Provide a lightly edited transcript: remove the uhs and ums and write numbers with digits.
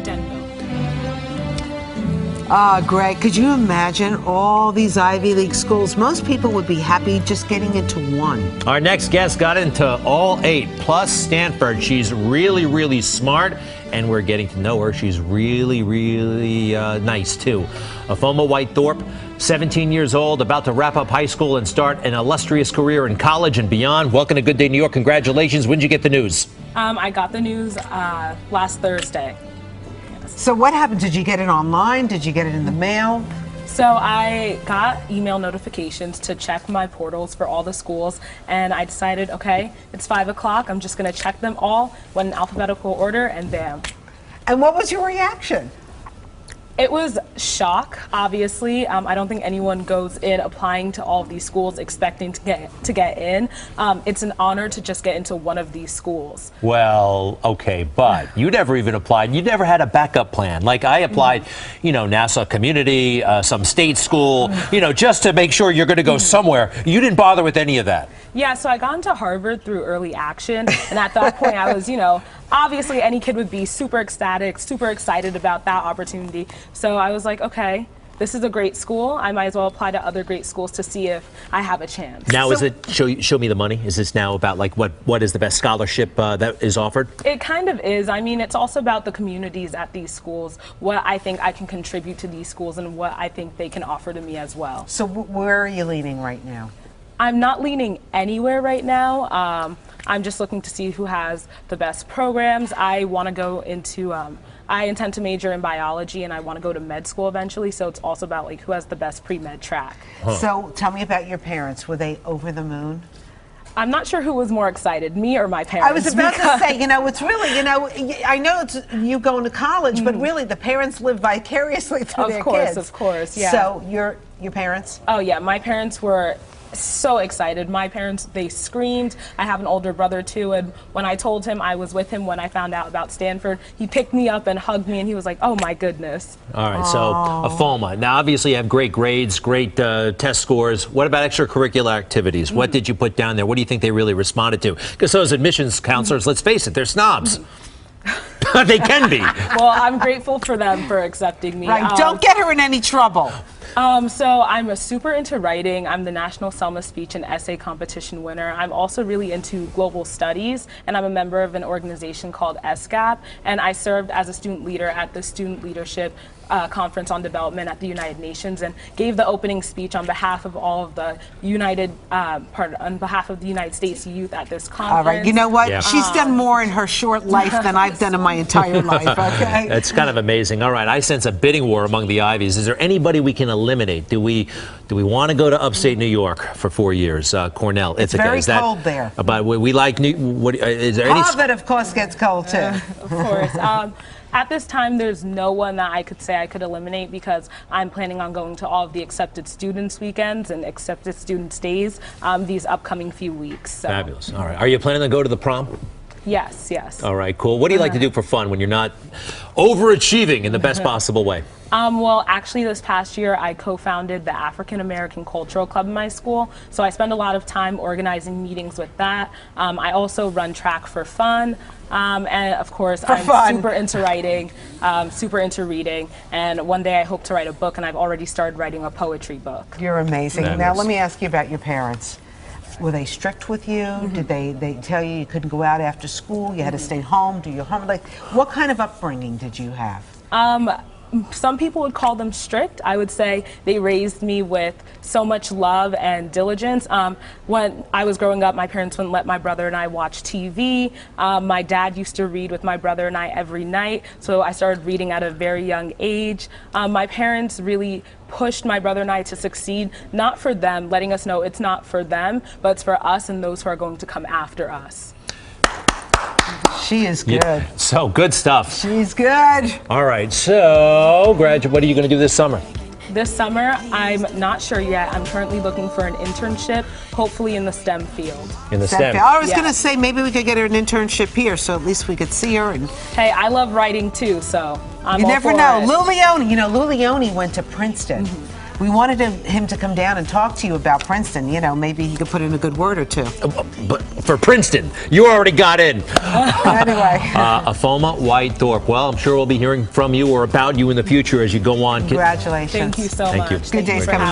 Denville. Greg, could you imagine all these Ivy League schools? Most people would be happy just getting into one. Our next guest got into all 8, plus Stanford. She's really, really smart, and we're getting to know her. She's really, really nice, too. Ifeoma White-Thorpe, 17 years old, about to wrap up high school and start an illustrious career in college and beyond. Welcome to Good Day New York. Congratulations. When did you get the news? I got the news last Thursday. So what happened? Did you get it online? Did you get it in the mail? So I got email notifications to check my portals for all the schools, and I decided, okay, it's 5 o'clock. I'm just going to check them all, went in alphabetical order, and bam. And what was your reaction? It was shock, obviously. I don't think anyone goes in applying to all of these schools expecting to get in. It's an honor to just get into one of these schools. Well, okay, but you never even applied. You never had a backup plan. Like I applied, you know, Nassau Community, some state school, you know, just to make sure you're going to go somewhere. You didn't bother with any of that. Yeah, so I got into Harvard through early action, and at that point I was, you know, obviously any kid would be super ecstatic, super excited about that opportunity. So I was like, okay, this is a great school. I might as well apply to other great schools to see if I have a chance. Now, so, is it show me the money? Is this now about like what is the best scholarship that is offered? It kind of is. I mean, it's also about the communities at these schools, what I think I can contribute to these schools, and what I think they can offer to me as well. So where are you leaning right now? I'm not leaning anywhere right now. I'm just looking to see who has the best programs. I want to go into, I intend to major in biology, and I want to go to med school eventually, so it's also about like who has the best pre-med track. Huh. So tell me about your parents. Were they over the moon? I'm not sure who was more excited, me or my parents. I was about to say, you know, it's really, you know, I know it's you going to college, but really the parents live vicariously through their kids. Of course, yeah. So your parents? Oh yeah, my parents were so excited. My parents, they screamed. I have an older brother too, and when I told him I was with him when I found out about Stanford, he picked me up and hugged me, and he was like, oh my goodness. All right, so Ifeoma, now obviously you have great grades, great test scores. What about extracurricular activities? What did you put down there? What do you think they really responded to? Because those admissions counselors, let's face it, they're snobs. They can be. Well, I'm grateful for them for accepting me. Right, don't get her in any trouble. So I'm super into writing. I'm the National Selma Speech and Essay Competition winner. I'm also really into global studies, and I'm a member of an organization called SGAP, and I served as a student leader at the Student Leadership Conference on Development at the United Nations, and gave the opening speech on behalf of all of the on behalf of the United States youth at this conference. All right, you know what? Yeah. She's done more in her short life than I've done in my entire life, okay? That's kind of amazing. All right, I sense a bidding war among the Ivies. Is there anybody we can eliminate? Do we want to go to upstate New York for 4 years? Cornell, it's Ithaca. very cold there. But we like is there any? Harvard, of course, gets cold too. Of course. At this time, there's no one that I could say I could eliminate, because I'm planning on going to all of the accepted students weekends and accepted students days these upcoming few weeks. So. Fabulous. All right. Are you planning to go to the prom? Yes, yes. All right, cool. What do you like to do for fun when you're not overachieving in the best possible way? Well, actually, this past year, I co-founded the African American Cultural Club in my school, so I spend a lot of time organizing meetings with that. I also run track for fun, and of course, I'm super into writing, super into reading, and one day I hope to write a book, and I've already started writing a poetry book. You're amazing. Now, let me ask you about your parents. Were they strict with you? Did they tell you couldn't go out after school? You had to stay home, do your homework? Like, what kind of upbringing did you have? Some people would call them strict. I would say they raised me with so much love and diligence. When I was growing up, my parents wouldn't let my brother and I watch TV. My dad used to read with my brother and I every night, so I started reading at a very young age. My parents really pushed my brother and I to succeed, not for them, letting us know it's not for them, but it's for us and those who are going to come after us. She is good. Yeah, so good stuff. She's good. All right, so what are you going to do this summer? This summer, I'm not sure yet. I'm currently looking for an internship, hopefully in the STEM field. In the STEM? I was going to say maybe we could get her an internship here, so at least we could see her. And hey, I love writing too, so I'm you all never for know. it. Lou Leone, you know, Lou Leone went to Princeton. We wanted him to come down and talk to you about Princeton. You know, maybe he could put in a good word or two. But for Princeton, you already got in. Anyway. Ifeoma White-Thorpe. Well, I'm sure we'll be hearing from you or about you in the future as you go on. Congratulations. Thank you so much. Thank you. Good days coming.